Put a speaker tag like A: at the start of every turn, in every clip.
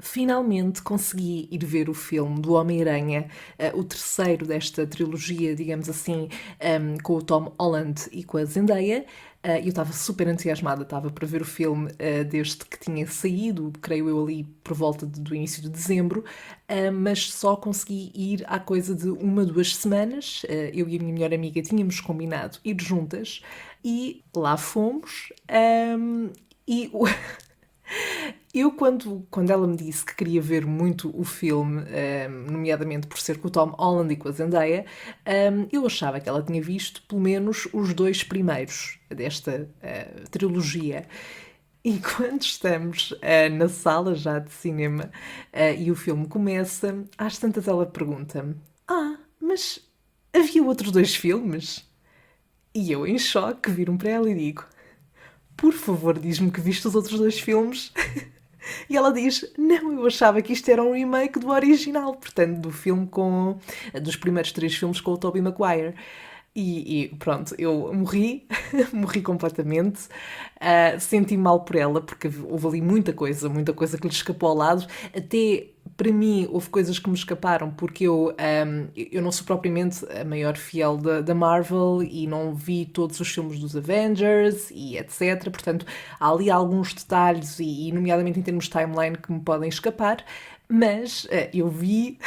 A: Finalmente consegui ir ver o filme do Homem-Aranha, o terceiro desta trilogia, digamos assim, com o Tom Holland e com a Zendaya. Eu estava super entusiasmada, estava para ver o filme desde que tinha saído, creio eu ali por volta do início de dezembro, mas só consegui ir há coisa de 1, 2 semanas. Eu e a minha melhor amiga tínhamos combinado ir juntas e lá fomos. E eu, quando ela me disse que queria ver muito o filme, nomeadamente por ser com o Tom Holland e com a Zendaya, eu achava que ela tinha visto pelo menos os 2 primeiros desta trilogia. E quando estamos na sala já de cinema e o filme começa, às tantas ela pergunta-me: mas havia outros 2 filmes? E eu, em choque, viro-me para ela e digo: por favor, diz-me que viste os outros 2 filmes. E ela diz: não, eu achava que isto era um remake do original, portanto, do filme com. Dos primeiros 3 filmes com o Tobey Maguire. E pronto, eu morri, morri completamente. Senti mal por ela, porque houve ali muita coisa que lhe escapou ao lado. Até para mim, houve coisas que me escaparam, porque eu não sou propriamente a maior fiel da Marvel e não vi todos os filmes dos Avengers e etc. Portanto, há ali alguns detalhes, nomeadamente em termos de timeline, que me podem escapar. Mas eu vi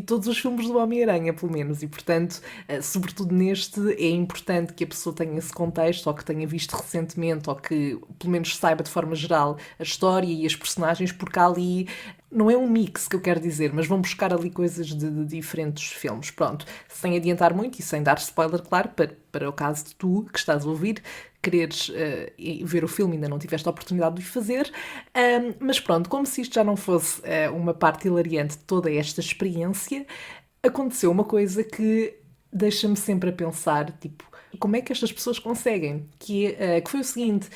A: todos os filmes do Homem-Aranha, pelo menos, e portanto, sobretudo neste, é importante que a pessoa tenha esse contexto, ou que tenha visto recentemente, ou que pelo menos saiba de forma geral a história e as personagens, porque há ali. Não é um mix que eu quero dizer, mas vão buscar ali coisas de diferentes filmes. Pronto, sem adiantar muito e sem dar spoiler, claro, para o caso de tu que estás a ouvir, quereres ver o filme e ainda não tiveste a oportunidade de o fazer. Mas pronto, como se isto já não fosse uma parte hilariante de toda esta experiência, aconteceu uma coisa que deixa-me sempre a pensar, tipo, como é que estas pessoas conseguem? Que foi o seguinte,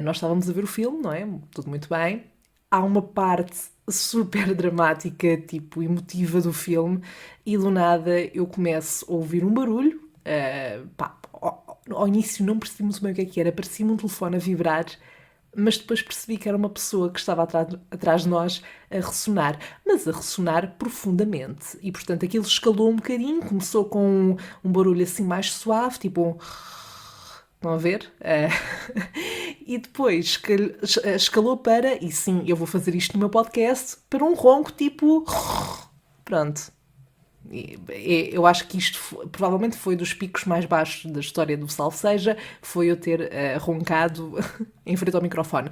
A: nós estávamos a ver o filme, não é? Tudo muito bem. Há uma parte super dramática, tipo, emotiva do filme, e do nada eu começo a ouvir um barulho, pá, ao início não percebi muito bem o que era, parecia um telefone a vibrar, mas depois percebi que era uma pessoa que estava atrás de nós a ressonar, mas a ressonar profundamente. E portanto aquilo escalou um bocadinho, começou com um barulho assim mais suave, tipo um. Estão a ver? E depois escalou para, e sim, eu vou fazer isto no meu podcast, para um ronco tipo. Pronto. Eu acho que isto provavelmente foi dos picos mais baixos da história do Salseja, foi eu ter roncado em frente ao microfone.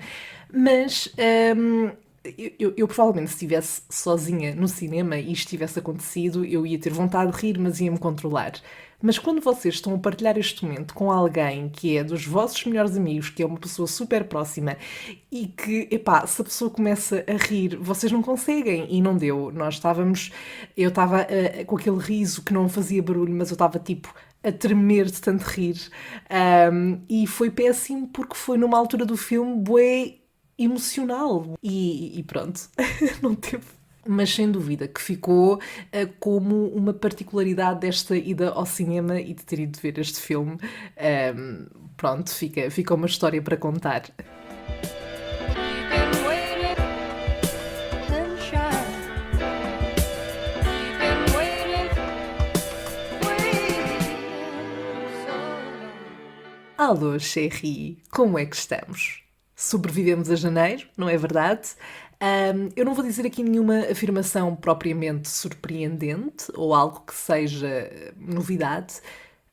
A: Mas eu provavelmente, se estivesse sozinha no cinema e isto tivesse acontecido, eu ia ter vontade de rir, mas ia-me controlar. Mas quando vocês estão a partilhar este momento com alguém que é dos vossos melhores amigos, que é uma pessoa super próxima, e que, epá, se a pessoa começa a rir, vocês não conseguem, e não deu. Eu estava com aquele riso que não fazia barulho, mas eu estava tipo a tremer de tanto rir. E foi péssimo porque foi numa altura do filme bué emocional. E pronto, não teve. Mas sem dúvida que ficou como uma particularidade desta ida ao cinema e de ter ido ver este filme. Pronto, fica uma história para contar. Alô, Cherry, como é que estamos? Sobrevivemos a janeiro, não é verdade? Eu não vou dizer aqui nenhuma afirmação propriamente surpreendente ou algo que seja novidade,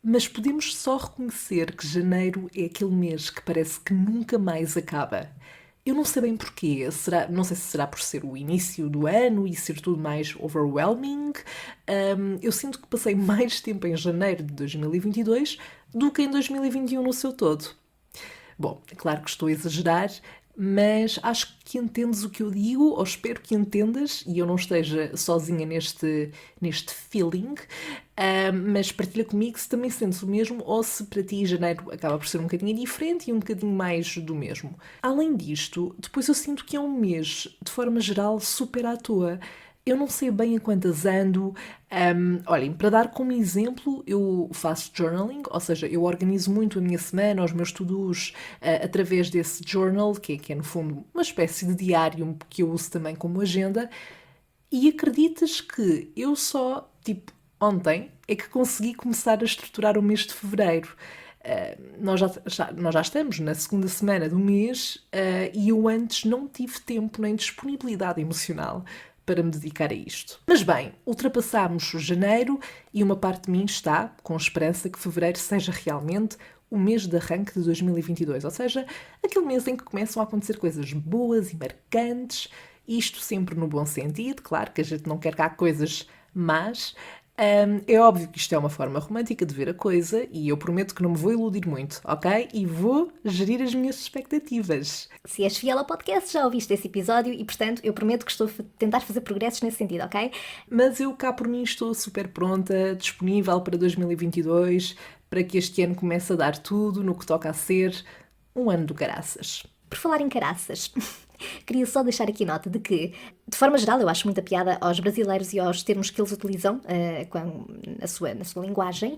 A: mas podemos só reconhecer que janeiro é aquele mês que parece que nunca mais acaba. Eu não sei bem porquê, não sei se será por ser o início do ano e ser tudo mais overwhelming. Eu sinto que passei mais tempo em janeiro de 2022 do que em 2021 no seu todo. Bom, é claro que estou a exagerar, mas acho que entendes o que eu digo, ou espero que entendas, e eu não esteja sozinha neste feeling, mas partilha comigo se também sentes o mesmo, ou se para ti janeiro acaba por ser um bocadinho diferente e um bocadinho mais do mesmo. Além disto, depois eu sinto que é um mês, de forma geral, super à toa. Eu não sei bem a quantas ando. Olhem, para dar como exemplo, eu faço journaling, ou seja, eu organizo muito a minha semana, os meus to-dos, através desse journal, que é no fundo uma espécie de diário que eu uso também como agenda. E acreditas que eu só, tipo, ontem é que consegui começar a estruturar o mês de fevereiro. Nós já estamos na segunda semana do mês, e eu antes não tive tempo nem disponibilidade emocional para me dedicar a isto. Mas bem, ultrapassámos janeiro e uma parte de mim está com esperança que fevereiro seja realmente o mês de arranque de 2022, ou seja, aquele mês em que começam a acontecer coisas boas e marcantes, isto sempre no bom sentido, claro que a gente não quer cá coisas más. É óbvio que isto é uma forma romântica de ver a coisa e eu prometo que não me vou iludir muito, ok? E vou gerir as minhas expectativas.
B: Se és fiel ao podcast, já ouviste esse episódio e, portanto, eu prometo que estou a tentar fazer progressos nesse sentido, ok?
A: Mas eu cá por mim estou super pronta, disponível para 2022, para que este ano comece a dar tudo no que toca a ser um ano do caraças.
B: Por falar em caraças, queria só deixar aqui nota de que, de forma geral, eu acho muita piada aos brasileiros e aos termos que eles utilizam na sua linguagem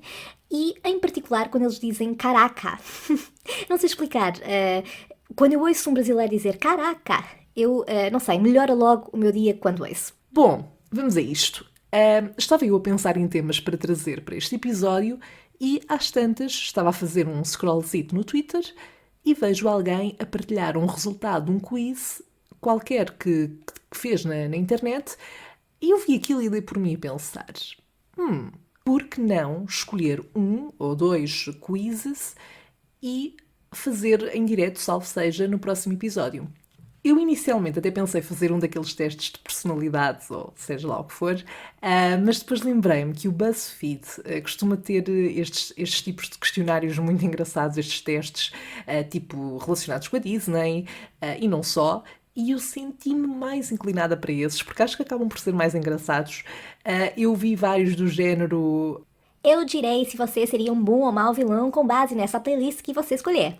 B: e, em particular, quando eles dizem caraca. Não sei explicar. Quando eu ouço um brasileiro dizer caraca, eu, não sei, melhora logo o meu dia quando ouço.
A: Bom, vamos a isto. Estava eu a pensar em temas para trazer para este episódio e, às tantas, estava a fazer um scrollzito no Twitter e vejo alguém a partilhar um resultado de um quiz qualquer que fez na internet e eu vi aquilo e dei por mim a pensar por que não escolher um ou dois quizzes e fazer em direto, salvo seja, no próximo episódio? Eu inicialmente até pensei fazer um daqueles testes de personalidade, ou seja lá o que for, mas depois lembrei-me que o BuzzFeed costuma ter estes tipos de questionários muito engraçados, estes testes, tipo relacionados com a Disney, e não só, e eu senti-me mais inclinada para esses, porque acho que acabam por ser mais engraçados. Eu vi vários do género.
B: Eu direi se você seria um bom ou mau vilão com base nessa playlist que você escolher.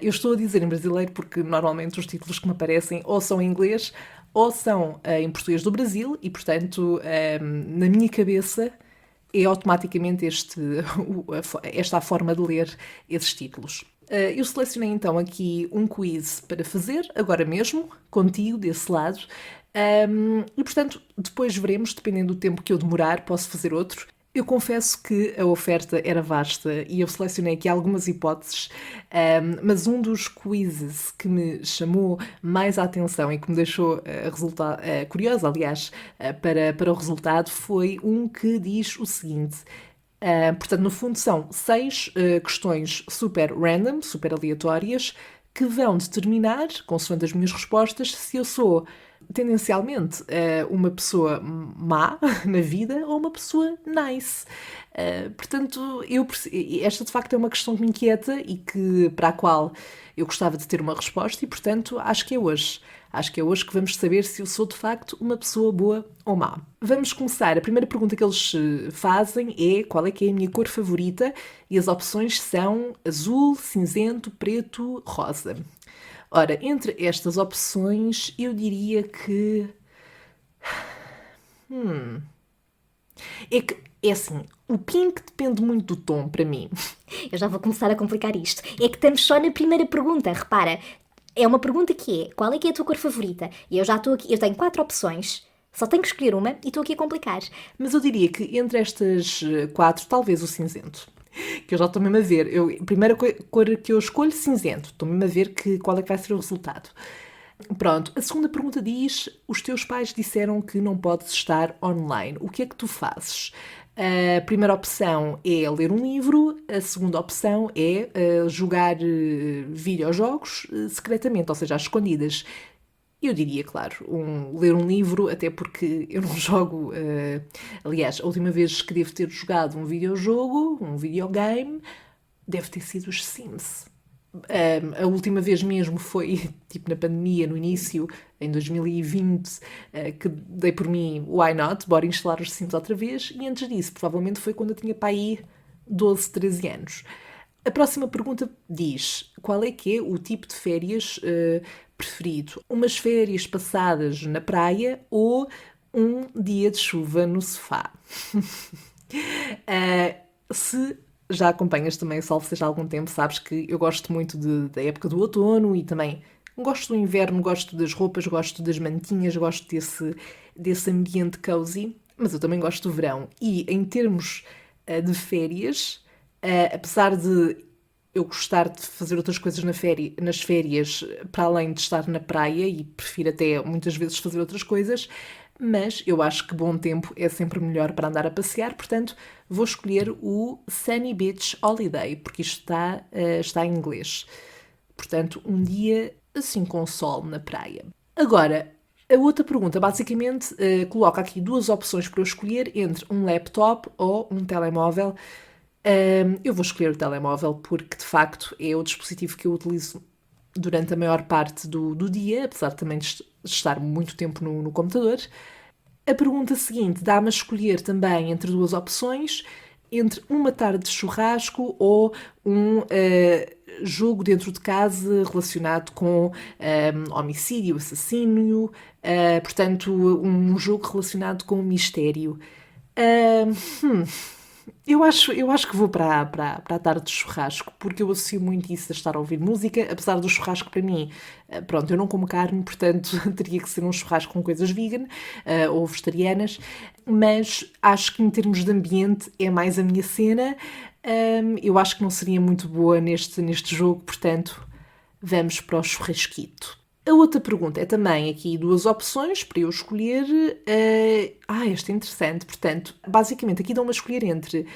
A: Eu estou a dizer em brasileiro porque normalmente os títulos que me aparecem ou são em inglês ou são em português do Brasil e, portanto, na minha cabeça é automaticamente esta a forma de ler esses títulos. Eu selecionei então aqui um quiz para fazer, agora mesmo, contigo, desse lado. E, portanto, depois veremos, dependendo do tempo que eu demorar, posso fazer outro. Eu confesso que a oferta era vasta e eu selecionei aqui algumas hipóteses, mas um dos quizzes que me chamou mais a atenção e que me deixou curiosa, aliás, para o resultado foi um que diz o seguinte. Portanto, no fundo, são 6 questões super random, super aleatórias, que vão determinar, consoante as minhas respostas, se eu sou tendencialmente uma pessoa má na vida ou uma pessoa nice. Portanto, esta de facto é uma questão que me inquieta e para a qual eu gostava de ter uma resposta e, portanto, acho que é hoje. Acho que é hoje que vamos saber se eu sou de facto uma pessoa boa ou má. Vamos começar. A primeira pergunta que eles fazem é qual é que é a minha cor favorita e as opções são azul, cinzento, preto, rosa. Ora, entre estas opções, eu diria que. É assim, o pink depende muito do tom para mim.
B: Eu já vou começar a complicar isto. É que estamos só na primeira pergunta, repara. É uma pergunta que é, qual é que é a tua cor favorita? E eu já estou aqui, eu tenho 4 opções, só tenho que escolher uma e estou aqui a complicar.
A: Mas eu diria que entre estas 4, talvez o cinzento. Que eu já estou mesmo a ver. A primeira cor que eu escolho, cinzento. Estou mesmo a ver qual é que vai ser o resultado. Pronto, a segunda pergunta diz: os teus pais disseram que não podes estar online. O que é que tu fazes? A primeira opção é ler um livro, a segunda opção é jogar videojogos secretamente, ou seja, às escondidas. Eu diria, claro, ler um livro, até porque eu não jogo. Aliás, a última vez que devo ter jogado um videojogo, um videogame, deve ter sido os Sims. A última vez mesmo foi tipo na pandemia, no início, em 2020, que dei por mim why not, bora instalar os Sims outra vez, e antes disso provavelmente foi quando eu tinha para aí 12, 13 anos. A próxima pergunta diz: qual é que é o tipo de férias preferido? Umas férias passadas na praia ou Um dia de chuva no sofá. Se já acompanhas também, salvo seja há algum tempo, sabes que eu gosto muito da época do outono e também gosto do inverno, gosto das roupas, gosto das mantinhas, gosto desse ambiente cozy, mas eu também gosto do verão. E em termos de férias, apesar de eu gostar de fazer outras coisas nas férias, para além de estar na praia, e prefiro até muitas vezes fazer outras coisas, mas eu acho que bom tempo é sempre melhor para andar a passear, portanto vou escolher o Sunny Beach Holiday, porque isto está em inglês. Portanto, um dia assim com sol na praia. Agora, a outra pergunta basicamente coloca aqui duas opções para eu escolher entre um laptop ou um telemóvel. Eu vou escolher o telemóvel porque, de facto, é o dispositivo que eu utilizo durante a maior parte do dia, apesar também de estar muito tempo no computador. A pergunta seguinte dá-me a escolher também entre duas opções, entre uma tarde de churrasco ou um jogo dentro de casa relacionado com homicídio, assassínio, portanto, um jogo relacionado com mistério. Eu acho que vou para a tarde de churrasco, porque eu associo muito isso a estar a ouvir música, apesar do churrasco para mim, pronto, eu não como carne, portanto teria que ser um churrasco com coisas vegan ou vegetarianas, mas acho que em termos de ambiente é mais a minha cena. Eu acho que não seria muito boa neste jogo, portanto vamos para o churrasquito. A outra pergunta é também aqui duas opções para eu escolher. Esta é interessante. Portanto, basicamente aqui dão-me a escolher entre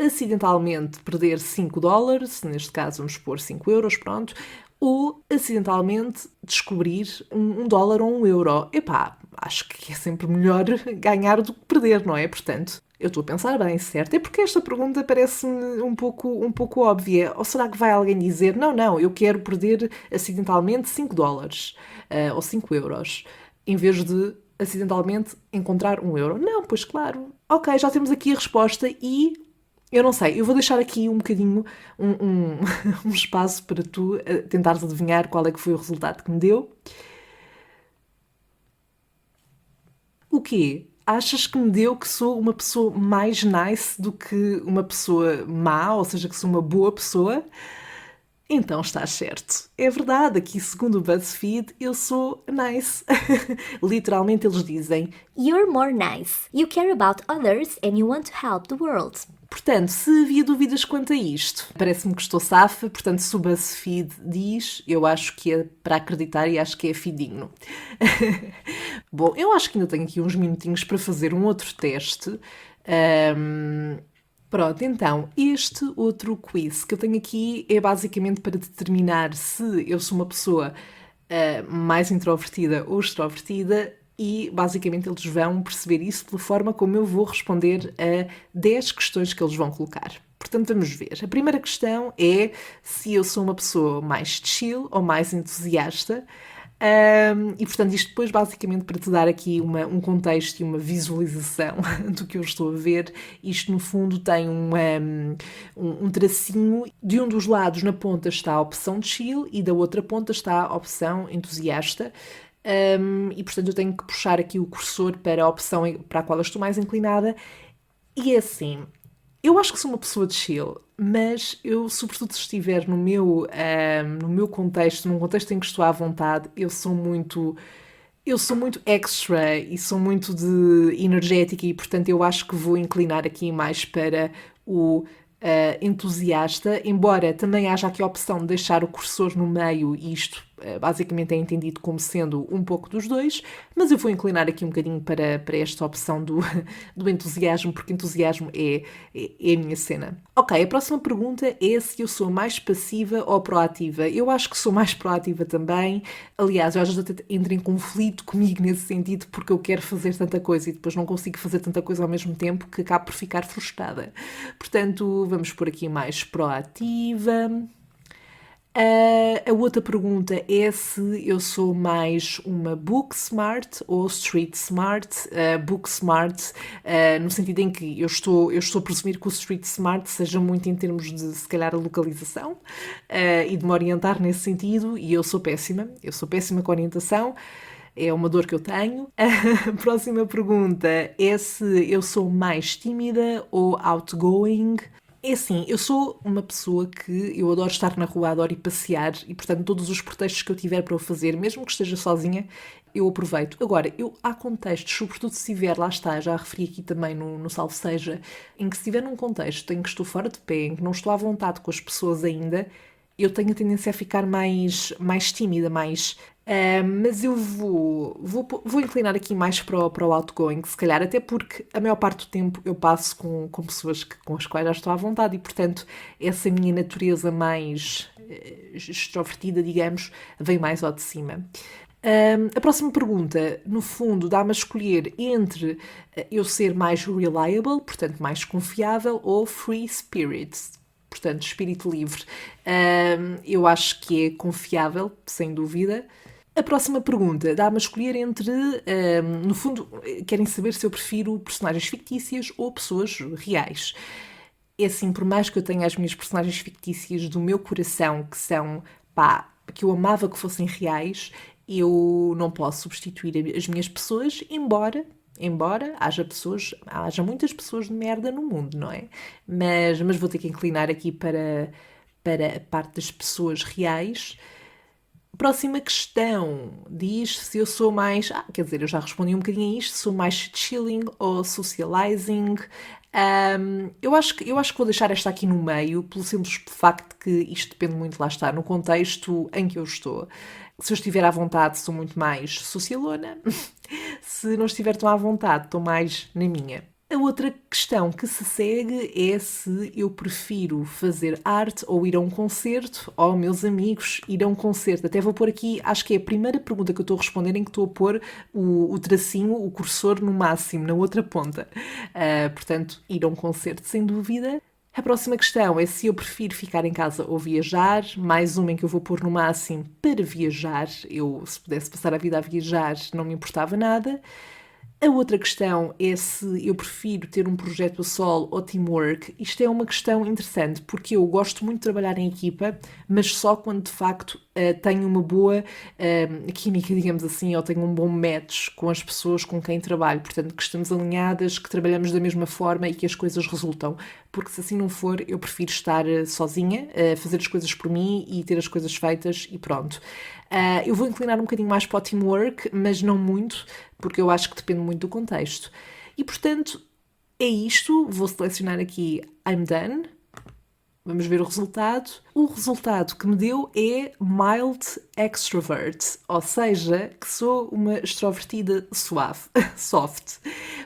A: acidentalmente perder $5, neste caso vamos pôr 5 euros, pronto, ou acidentalmente descobrir um dólar ou um euro. Epá, acho que é sempre melhor ganhar do que perder, não é? Portanto, eu estou a pensar bem, certo? É porque esta pergunta parece-me um pouco óbvia. Ou será que vai alguém dizer, não, eu quero perder acidentalmente $5 ou 5 euros, em vez de acidentalmente encontrar um euro? Não, pois claro. Ok, já temos aqui a resposta e eu não sei, eu vou deixar aqui um bocadinho um espaço para tu tentares adivinhar qual é que foi o resultado que me deu. O quê? Achas que me deu que sou uma pessoa mais nice do que uma pessoa má, ou seja, que sou uma boa pessoa? Então estás certo. É verdade, aqui segundo o BuzzFeed, eu sou nice. Literalmente eles dizem.
B: You're more nice. You care about others and you want to help the world.
A: Portanto, se havia dúvidas quanto a isto, parece-me que estou safa, portanto, se o BuzzFeed diz, eu acho que é para acreditar e acho que é fidedigno. Bom, eu acho que ainda tenho aqui uns minutinhos para fazer um outro teste. Pronto, então, este outro quiz que eu tenho aqui é basicamente para determinar se eu sou uma pessoa mais introvertida ou extrovertida e basicamente eles vão perceber isso pela forma como eu vou responder a 10 questões que eles vão colocar. Portanto, vamos ver. A primeira questão é se eu sou uma pessoa mais chill ou mais entusiasta. E portanto isto depois basicamente para te dar aqui um contexto e uma visualização do que eu estou a ver. Isto no fundo tem um tracinho, de um dos lados na ponta está a opção chill e da outra ponta está a opção entusiasta. E portanto eu tenho que puxar aqui o cursor para a opção para a qual eu estou mais inclinada. E é assim, eu acho que sou uma pessoa de chill, mas eu, sobretudo se estiver no meu contexto, num contexto em que estou à vontade, eu sou muito extra e sou muito energética e, portanto, eu acho que vou inclinar aqui mais para o entusiasta, embora também haja aqui a opção de deixar o cursor no meio e isto basicamente é entendido como sendo um pouco dos dois, mas eu vou inclinar aqui um bocadinho para esta opção do entusiasmo, porque entusiasmo é a minha cena. Ok, a próxima pergunta é se eu sou mais passiva ou proativa. Eu acho que sou mais proativa também. Aliás, eu às vezes até entro em conflito comigo nesse sentido, porque eu quero fazer tanta coisa e depois não consigo fazer tanta coisa ao mesmo tempo que acabo por ficar frustrada. Portanto, vamos por aqui mais proativa. A outra pergunta é se eu sou mais uma book smart ou street smart. Book smart, no sentido em que eu estou a presumir que o street smart seja muito em termos de, se calhar, a localização e de me orientar nesse sentido, e eu sou péssima com orientação. é uma dor que eu tenho. A próxima pergunta é se eu sou mais tímida ou outgoing. É assim, eu sou uma pessoa que eu adoro estar na rua, adoro ir passear e, portanto, todos os pretextos que eu tiver para o fazer, mesmo que esteja sozinha, eu aproveito. Agora, há contextos, sobretudo se estiver, lá está, já referi aqui também no Salve Seja, em que se estiver num contexto em que estou fora de pé, em que não estou à vontade com as pessoas ainda, eu tenho a tendência a ficar mais tímida, mais... mas eu vou inclinar aqui mais para o outgoing, se calhar, até porque a maior parte do tempo eu passo com pessoas com as quais já estou à vontade e, portanto, essa minha natureza mais extrovertida, digamos, vem mais ao de cima. A próxima pergunta, no fundo, dá-me a escolher entre eu ser mais reliable, portanto, mais confiável, ou free spirit, portanto, espírito livre. Eu acho que é confiável, sem dúvida. A próxima pergunta dá-me a escolher entre, no fundo, querem saber se eu prefiro personagens fictícias ou pessoas reais. É assim, por mais que eu tenha as minhas personagens fictícias do meu coração, que são, que eu amava que fossem reais, eu não posso substituir as minhas pessoas, embora haja muitas pessoas de merda no mundo, não é? Mas vou ter que inclinar aqui para a parte das pessoas reais. Próxima questão diz se eu sou mais... quer dizer, eu já respondi um bocadinho a isto, sou mais chilling ou socializing. Eu acho que vou deixar esta aqui no meio, pelo simples facto que isto depende muito, lá está, no contexto em que eu estou. Se eu estiver à vontade, sou muito mais socialona. Se não estiver tão à vontade, estou mais na minha. A outra questão que se segue é se eu prefiro fazer arte ou ir a um concerto, ou meus amigos ir a um concerto. Até vou pôr aqui, acho que é a primeira pergunta que eu estou a responder em que estou a pôr o tracinho, o cursor no máximo, na outra ponta. Portanto, ir a um concerto, sem dúvida. A próxima questão é se eu prefiro ficar em casa ou viajar. Mais uma em que eu vou pôr no máximo para viajar. Eu, se pudesse passar a vida a viajar, não me importava nada. A outra questão é se eu prefiro ter um projeto a solo ou teamwork. Isto é uma questão interessante, porque eu gosto muito de trabalhar em equipa, mas só quando de facto tenho uma boa química, digamos assim, ou tenho um bom match com as pessoas com quem trabalho. Portanto, que estamos alinhadas, que trabalhamos da mesma forma e que as coisas resultam. Porque se assim não for, eu prefiro estar sozinha, fazer as coisas por mim e ter as coisas feitas e pronto. Eu vou inclinar um bocadinho mais para o teamwork, mas não muito, porque eu acho que depende muito do contexto. E, portanto, é isto. Vou selecionar aqui I'm done. Vamos ver o resultado. O resultado que me deu é mild extrovert, ou seja, que sou uma extrovertida suave, soft.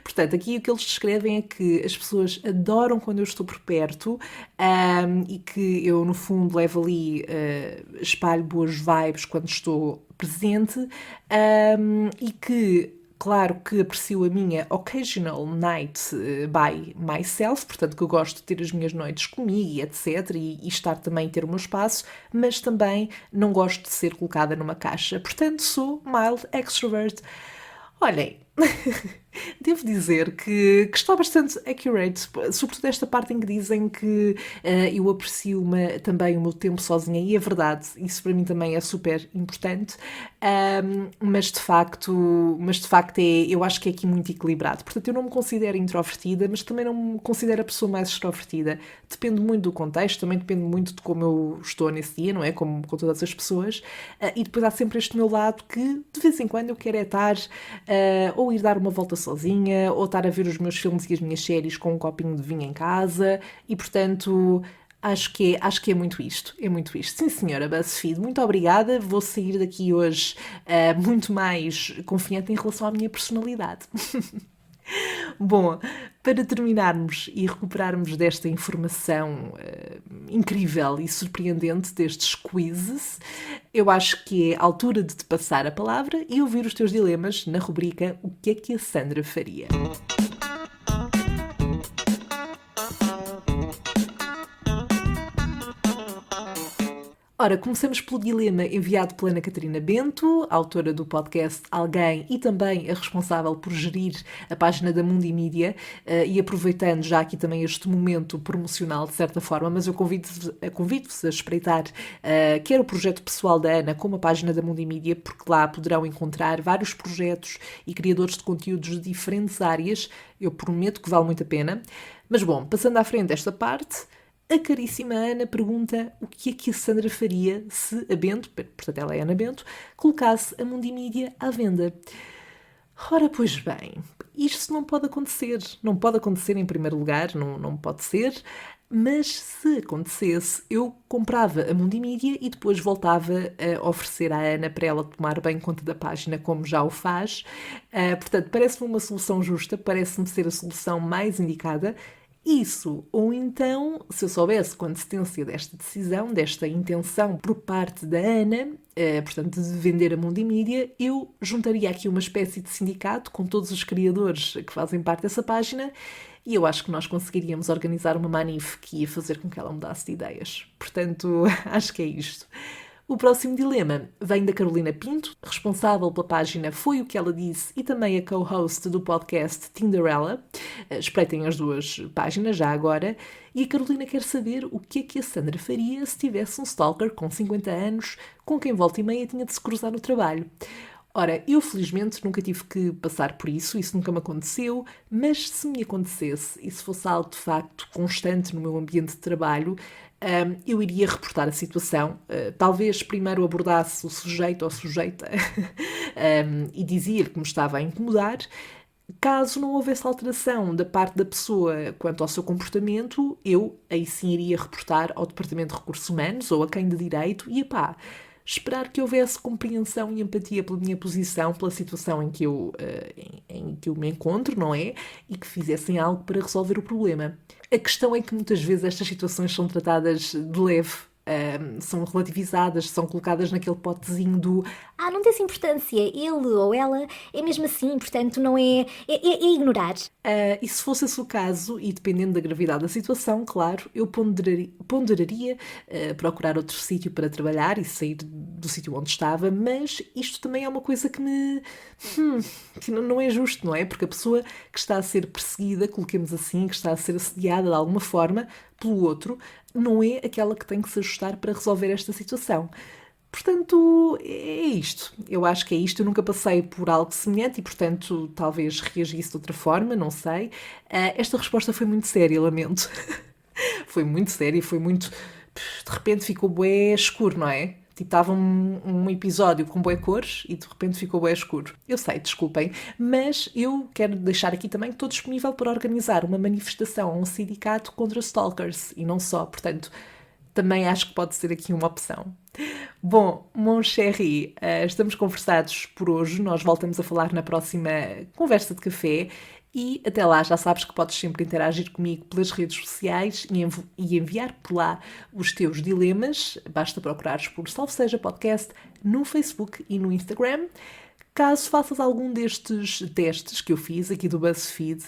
A: Portanto, aqui o que eles descrevem é que as pessoas adoram quando eu estou por perto e que eu, no fundo, levo ali, espalho boas vibes quando estou presente e que... Claro que aprecio a minha occasional night by myself, portanto que eu gosto de ter as minhas noites comigo e etc. E estar também, ter o meu espaço, mas também não gosto de ser colocada numa caixa. Portanto, sou mild extrovert. Olhem, devo dizer que está bastante accurate, sobretudo esta parte em que dizem que eu aprecio também o meu tempo sozinha, e é verdade, isso para mim também é super importante, mas de facto eu acho que é aqui muito equilibrado. Portanto, eu não me considero introvertida, mas também não me considero a pessoa mais extrovertida. Depende muito do contexto, também depende muito de como eu estou nesse dia, não é? Como com todas as pessoas. E depois há sempre este meu lado que de vez em quando eu quero estar ou ir dar uma volta sozinha, ou estar a ver os meus filmes e as minhas séries com um copinho de vinho em casa, e portanto acho que é muito isto, Sim, senhora BuzzFeed, muito obrigada, vou sair daqui hoje muito mais confiante em relação à minha personalidade. Bom, para terminarmos e recuperarmos desta informação incrível e surpreendente destes quizzes, eu acho que é a altura de te passar a palavra e ouvir os teus dilemas na rubrica O que é que a Sandra faria? Ora, começamos pelo dilema enviado pela Ana Catarina Bento, autora do podcast Alguém e também a responsável por gerir a página da Mundi Mídia, e aproveitando já aqui também este momento promocional de certa forma, mas eu convido-vos a espreitar quer o projeto pessoal da Ana como a página da Mundi Mídia, porque lá poderão encontrar vários projetos e criadores de conteúdos de diferentes áreas. Eu prometo que vale muito a pena. Mas bom, passando à frente esta parte, a caríssima Ana pergunta o que é que a Sandra faria se a Bento, portanto ela é Ana Bento, colocasse a Mundi Mídia à venda. Ora, pois bem, isto não pode acontecer. Não pode acontecer em primeiro lugar, não pode ser, mas se acontecesse, eu comprava a Mundi Mídia e depois voltava a oferecer à Ana para ela tomar bem conta da página, como já o faz. Portanto, parece-me uma solução justa, parece-me ser a solução mais indicada. Isso, ou então, se eu soubesse com antecedência desta decisão, desta intenção por parte da Ana, portanto, de vender a Mundi Mídia, eu juntaria aqui uma espécie de sindicato com todos os criadores que fazem parte dessa página e eu acho que nós conseguiríamos organizar uma manif que ia fazer com que ela mudasse de ideias. Portanto, acho que é isto. O próximo dilema vem da Carolina Pinto, responsável pela página Foi o que ela disse e também a co-host do podcast Tinderella. Espreitem as duas páginas já agora. E a Carolina quer saber o que é que a Sandra faria se tivesse um stalker com 50 anos com quem volta e meia tinha de se cruzar no trabalho. Ora, eu felizmente nunca tive que passar por isso nunca me aconteceu, mas se me acontecesse e se fosse algo de facto constante no meu ambiente de trabalho, eu iria reportar a situação. Talvez primeiro abordasse o sujeito ou sujeita e dizia-lhe que me estava a incomodar. Caso não houvesse alteração da parte da pessoa quanto ao seu comportamento, eu aí sim iria reportar ao Departamento de Recursos Humanos ou a quem de direito e esperar que houvesse compreensão e empatia pela minha posição, pela situação em que eu me encontro, não é? E que fizessem algo para resolver o problema. A questão é que muitas vezes estas situações são tratadas de leve, são relativizadas, são colocadas naquele potezinho do
B: não tem essa importância, ele ou ela é mesmo assim, portanto não é ignorar.
A: E se fosse esse o caso, e dependendo da gravidade da situação, claro, eu ponderaria procurar outro sítio para trabalhar e sair do sítio onde estava, mas isto também é uma coisa que que não é justo, não é? Porque a pessoa que está a ser perseguida, coloquemos assim, que está a ser assediada de alguma forma pelo outro, não é aquela que tem que se ajustar para resolver esta situação. Portanto, é isto. Eu acho que é isto. Eu nunca passei por algo semelhante e, portanto, talvez reagisse de outra forma, não sei. Esta resposta foi muito séria, lamento. Foi muito séria, foi muito... De repente ficou bué escuro, não é? Tipo, estava um episódio com bué cores e de repente ficou bué escuro. Eu sei, desculpem, mas eu quero deixar aqui também que estou disponível para organizar uma manifestação a um sindicato contra stalkers e não só, portanto, também acho que pode ser aqui uma opção. Bom, mon chéri, estamos conversados por hoje, nós voltamos a falar na próxima conversa de café e até lá já sabes que podes sempre interagir comigo pelas redes sociais e enviar por lá os teus dilemas, basta procurares por Salve Seja Podcast no Facebook e no Instagram. Caso faças algum destes testes que eu fiz aqui do BuzzFeed,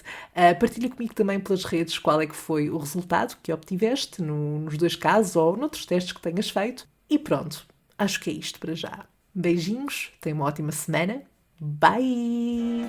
A: partilha comigo também pelas redes qual é que foi o resultado que obtiveste nos dois casos ou noutros testes que tenhas feito. E pronto, acho que é isto para já. Beijinhos, tenha uma ótima semana. Bye!